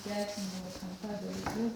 함께하신 것 감사드리고,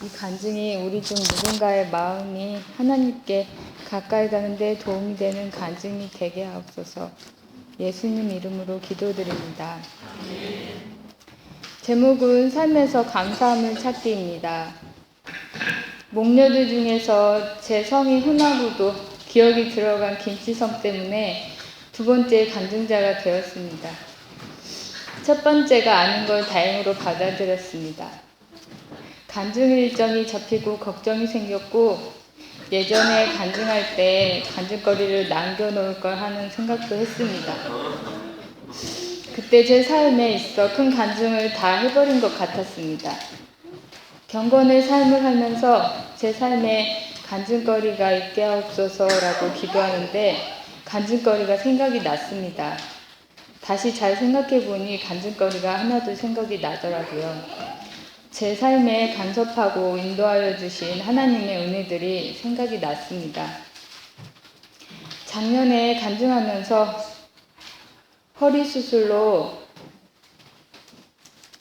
이 간증이 우리 중 누군가의 마음이 하나님께 가까이 가는데 도움이 되는 간증이 되게 하옵소서. 예수님 이름으로 기도드립니다. 제목은 삶에서 감사함을 찾기입니다. 목녀들 중에서 제 성이 흔하고도 기억이 들어간 김치성 때문에 두 번째 간증자가 되었습니다. 첫 번째가 아닌 걸 다행으로 받아들였습니다. 간증 일정이 잡히고 걱정이 생겼고, 예전에 간증할 때 간증거리를 남겨놓을 걸 하는 생각도 했습니다. 그때 제 삶에 있어 큰 간증을 다 해버린 것 같았습니다. 경건의 삶을 하면서 제 삶에 간증거리가 있게 하옵소서라고 기도하는데 간증거리가 생각이 났습니다. 다시 잘 생각해보니 간증거리가 하나도 생각이 나더라고요. 제 삶에 간섭하고 인도하여 주신 하나님의 은혜들이 생각이 났습니다. 작년에 간증하면서 허리 수술로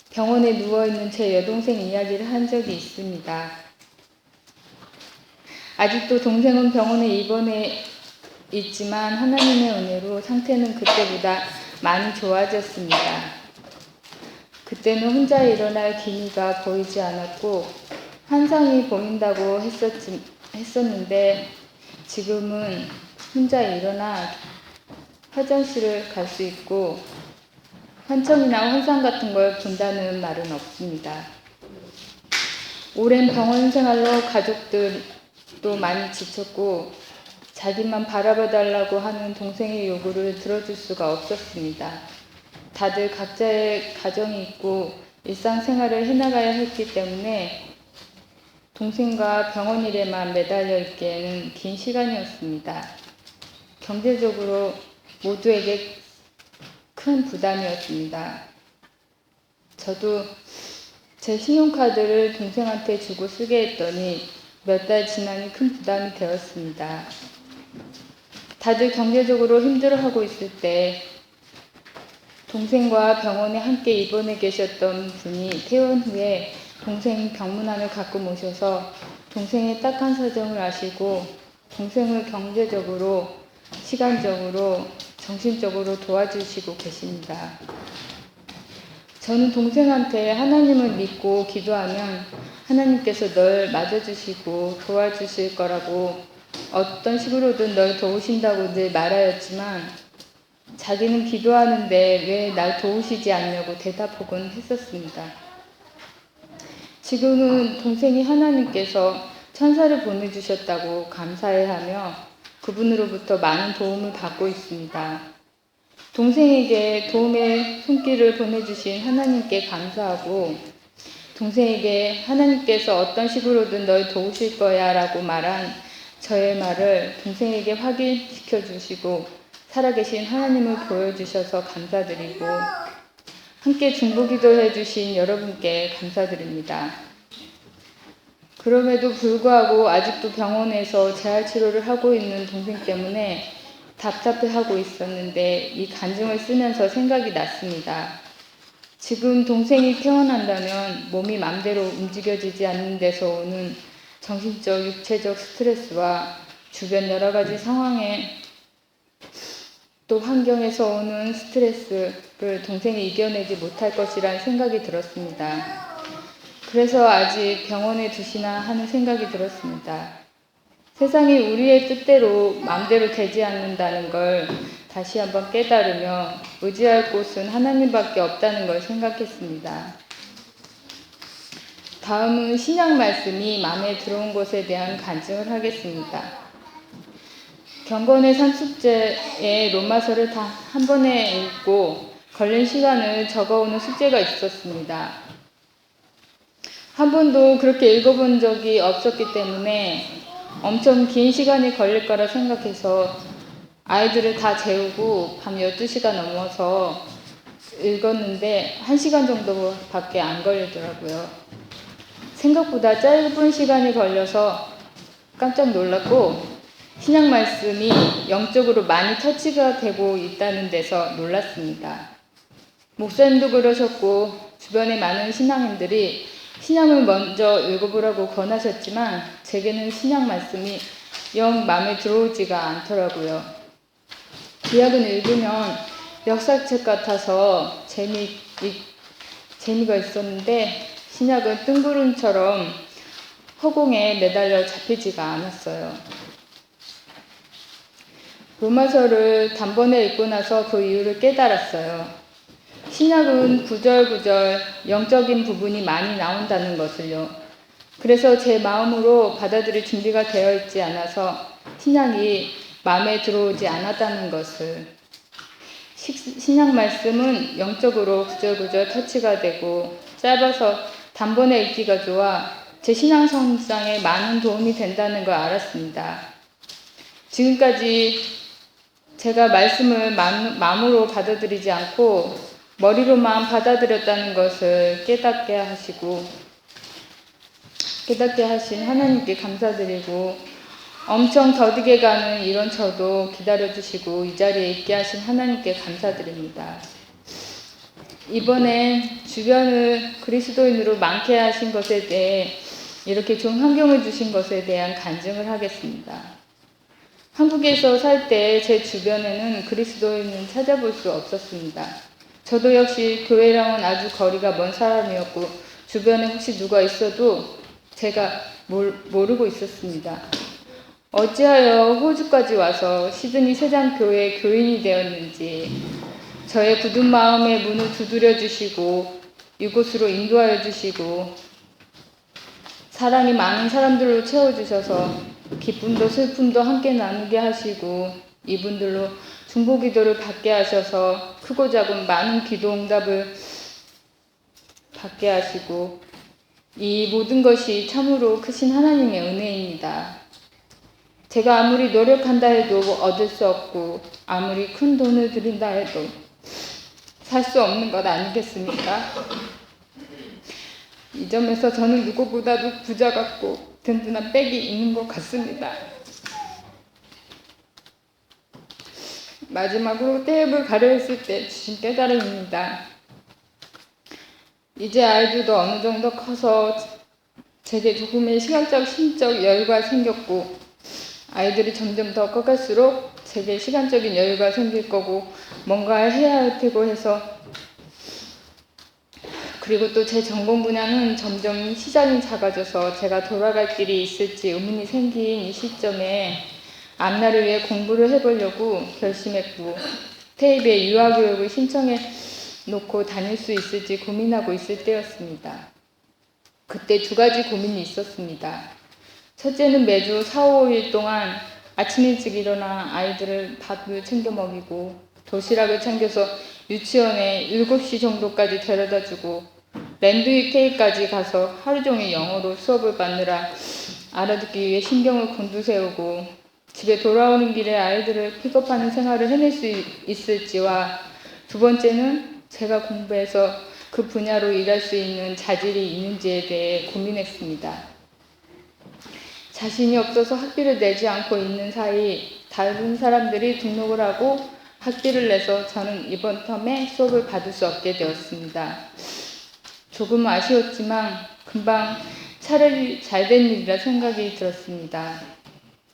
병원에 누워있는 제 여동생 이야기를 한 적이 있습니다. 아직도 동생은 병원에 입원해 있지만 하나님의 은혜로 상태는 그때보다 많이 좋아졌습니다. 그때는 혼자 일어날 기미가 보이지 않았고 환상이 보인다고 했었는데 지금은 혼자 일어나 화장실을 갈 수 있고 환청이나 환상 같은 걸 본다는 말은 없습니다. 오랜 병원 생활로 가족들도 많이 지쳤고 자기만 바라봐달라고 하는 동생의 요구를 들어줄 수가 없었습니다. 다들 각자의 가정이 있고 일상생활을 해나가야 했기 때문에 동생과 병원 일에만 매달려 있기에는 긴 시간이었습니다. 경제적으로 모두에게 큰 부담이었습니다. 저도 제 신용카드를 동생한테 주고 쓰게 했더니 몇 달 지나니 큰 부담이 되었습니다. 다들 경제적으로 힘들어하고 있을 때 동생과 병원에 함께 입원해 계셨던 분이 퇴원 후에 동생 병문안을 가끔 오셔서 동생의 딱한 사정을 아시고 동생을 경제적으로, 시간적으로, 정신적으로 도와주시고 계십니다. 저는 동생한테 하나님을 믿고 기도하면 하나님께서 널 맞아주시고 도와주실 거라고 어떤 식으로든 널 도우신다고 늘 말하였지만 자기는 기도하는데 왜 날 도우시지 않냐고 대답하곤 했었습니다. 지금은 동생이 하나님께서 천사를 보내주셨다고 감사해하며 그분으로부터 많은 도움을 받고 있습니다. 동생에게 도움의 손길을 보내주신 하나님께 감사하고 동생에게 하나님께서 어떤 식으로든 널 도우실 거야 라고 말한 저의 말을 동생에게 확인시켜 주시고 살아계신 하나님을 보여주셔서 감사드리고 함께 중보기도 해주신 여러분께 감사드립니다. 그럼에도 불구하고 아직도 병원에서 재활치료를 하고 있는 동생 때문에 답답해하고 있었는데 이 간증을 쓰면서 생각이 났습니다. 지금 동생이 퇴원한다면 몸이 맘대로 움직여지지 않는 데서 오는 정신적, 육체적 스트레스와 주변 여러 가지 상황에 또 환경에서 오는 스트레스를 동생이 이겨내지 못할 것이라는 생각이 들었습니다. 그래서 아직 병원에 두시나 하는 생각이 들었습니다. 세상이 우리의 뜻대로 마음대로 되지 않는다는 걸 다시 한번 깨달으며 의지할 곳은 하나님밖에 없다는 걸 생각했습니다. 다음은 신약 말씀이 마음에 들어온 것에 대한 간증을 하겠습니다. 경건의 산숙제에 로마서를 다 한 번에 읽고 걸린 시간을 적어오는 숙제가 있었습니다. 한 번도 그렇게 읽어본 적이 없었기 때문에 엄청 긴 시간이 걸릴 거라 생각해서 아이들을 다 재우고 밤 12시가 넘어서 읽었는데 1시간 정도밖에 안 걸리더라고요. 생각보다 짧은 시간이 걸려서 깜짝 놀랐고 신약 말씀이 영적으로 많이 터치가 되고 있다는 데서 놀랐습니다. 목사님도 그러셨고 주변의 많은 신앙인들이 신약을 먼저 읽어보라고 권하셨지만 제게는 신약 말씀이 영 마음에 들어오지가 않더라고요. 구약은 읽으면 역사책 같아서 재미가 있었는데 신약은 뜬구름처럼 허공에 매달려 잡히지가 않았어요. 로마서를 단번에 읽고 나서 그 이유를 깨달았어요. 신약은 구절구절 영적인 부분이 많이 나온다는 것을요. 그래서 제 마음으로 받아들일 준비가 되어 있지 않아서 신약이 마음에 들어오지 않았다는 것을. 신약 말씀은 영적으로 구절구절 터치가 되고 짧아서 단번에 읽기가 좋아 제 신앙 성장에 많은 도움이 된다는 걸 알았습니다. 지금까지 제가 말씀을 마음으로 받아들이지 않고 머리로만 받아들였다는 것을 깨닫게 하신 하나님께 감사드리고 엄청 더디게 가는 이런 저도 기다려주시고 이 자리에 있게 하신 하나님께 감사드립니다. 이번엔 주변을 그리스도인으로 많게 하신 것에 대해 이렇게 좋은 환경을 주신 것에 대한 간증을 하겠습니다. 한국에서 살 때 제 주변에는 그리스도인을 찾아볼 수 없었습니다. 저도 역시 교회랑은 아주 거리가 먼 사람이었고 주변에 혹시 누가 있어도 제가 모르고 있었습니다. 어찌하여 호주까지 와서 시드니 세장교회 교인이 되었는지 저의 굳은 마음의 문을 두드려 주시고 이곳으로 인도하여 주시고 사랑이 많은 사람들로 채워주셔서 기쁨도 슬픔도 함께 나누게 하시고 이분들로 중보기도를 받게 하셔서 크고 작은 많은 기도 응답을 받게 하시고 이 모든 것이 참으로 크신 하나님의 은혜입니다. 제가 아무리 노력한다 해도 얻을 수 없고 아무리 큰 돈을 들인다 해도 살 수 없는 것 아니겠습니까? 이 점에서 저는 누구보다도 부자 같고 든든한 백이 있는 것 같습니다. 마지막으로 태엽을 가려했을 때 주신 깨달음입니다. 이제 아이들도 어느 정도 커서 제게 조금의 시간적, 심적 여유가 생겼고 아이들이 점점 더 커갈수록 제게 시간적인 여유가 생길 거고 뭔가 해야 할 테고 해서 그리고 또 제 전공 분야는 점점 시장이 작아져서 제가 돌아갈 길이 있을지 의문이 생긴 이 시점에 앞날을 위해 공부를 해보려고 결심했고 테이프에 유아교육을 신청해 놓고 다닐 수 있을지 고민하고 있을 때였습니다. 그때 두 가지 고민이 있었습니다. 첫째는 매주 4, 5일 동안 아침 일찍 일어나 아이들을 밥을 챙겨 먹이고 도시락을 챙겨서 유치원에 7시 정도까지 데려다주고 랜드위케이까지 가서 하루 종일 영어로 수업을 받느라 알아듣기 위해 신경을 곤두세우고 집에 돌아오는 길에 아이들을 픽업하는 생활을 해낼 수 있을지와 두 번째는 제가 공부해서 그 분야로 일할 수 있는 자질이 있는지에 대해 고민했습니다. 자신이 없어서 학비를 내지 않고 있는 사이 다른 사람들이 등록을 하고 학비를 내서 저는 이번 텀에 수업을 받을 수 없게 되었습니다. 조금 아쉬웠지만 금방 차라리 잘된 일이라 생각이 들었습니다.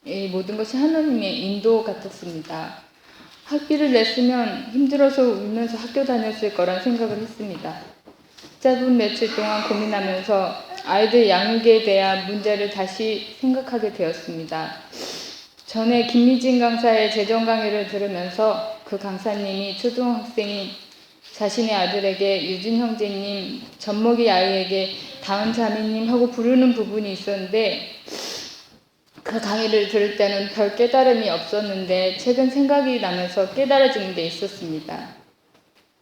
이 모든 것이 하나님의 인도 같았습니다. 학비를 냈으면 힘들어서 울면서 학교 다녔을 거란 생각을 했습니다. 짧은 며칠 동안 고민하면서 아이들 양육에 대한 문제를 다시 생각하게 되었습니다. 전에 김미진 강사의 재정 강의를 들으면서 그 강사님이 초등학생인 자신의 아들에게 유진 형제님, 젖먹이 아이에게 다은 자매님 하고 부르는 부분이 있었는데 그 강의를 들을 때는 별 깨달음이 없었는데 최근 생각이 나면서 깨달아지는 게 있었습니다.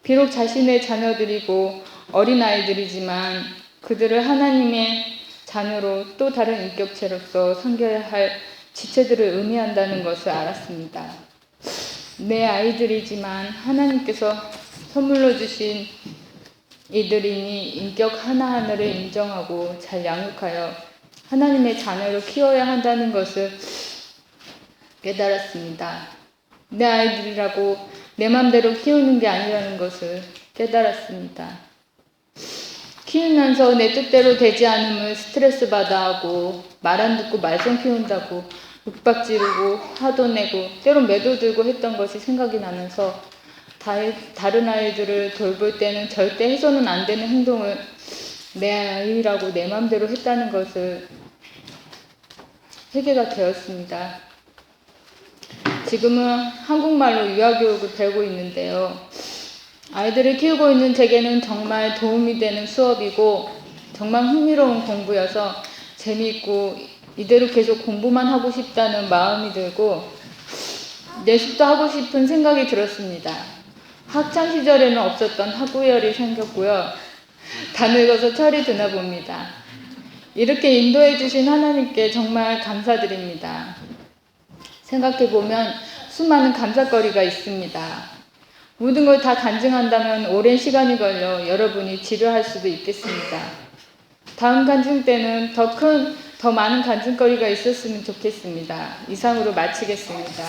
비록 자신의 자녀들이고 어린아이들이지만 그들을 하나님의 자녀로 또 다른 인격체로서 섬겨야 할 지체들을 의미한다는 것을 알았습니다. 내 아이들이지만 하나님께서 선물로 주신 이들이니 인격 하나하나를 인정하고 잘 양육하여 하나님의 자녀로 키워야 한다는 것을 깨달았습니다. 내 아이들이라고 내 맘대로 키우는 게 아니라는 것을 깨달았습니다. 키우면서 내 뜻대로 되지 않으면 스트레스 받아 하고 말 안 듣고 말썽 피운다고 윽박 지르고 화도 내고 때론 매도 들고 했던 것이 생각이 나면서 다른 아이들을 돌볼 때는 절대 해서는 안 되는 행동을 내 아이라고 내 맘대로 했다는 것을 회개가 되었습니다. 지금은 한국말로 유아교육을 배우고 있는데요. 아이들을 키우고 있는 제게는 정말 도움이 되는 수업이고 정말 흥미로운 공부여서 재미있고 이대로 계속 공부만 하고 싶다는 마음이 들고 내습도 하고 싶은 생각이 들었습니다. 학창 시절에는 없었던 학우열이 생겼고요. 다 늙어서 철이 드나 봅니다. 이렇게 인도해 주신 하나님께 정말 감사드립니다. 생각해보면 수많은 감사거리가 있습니다. 모든 걸 다 간증한다면 오랜 시간이 걸려 여러분이 지루할 수도 있겠습니다. 다음 간증 때는 더 많은 간증거리가 있었으면 좋겠습니다. 이상으로 마치겠습니다.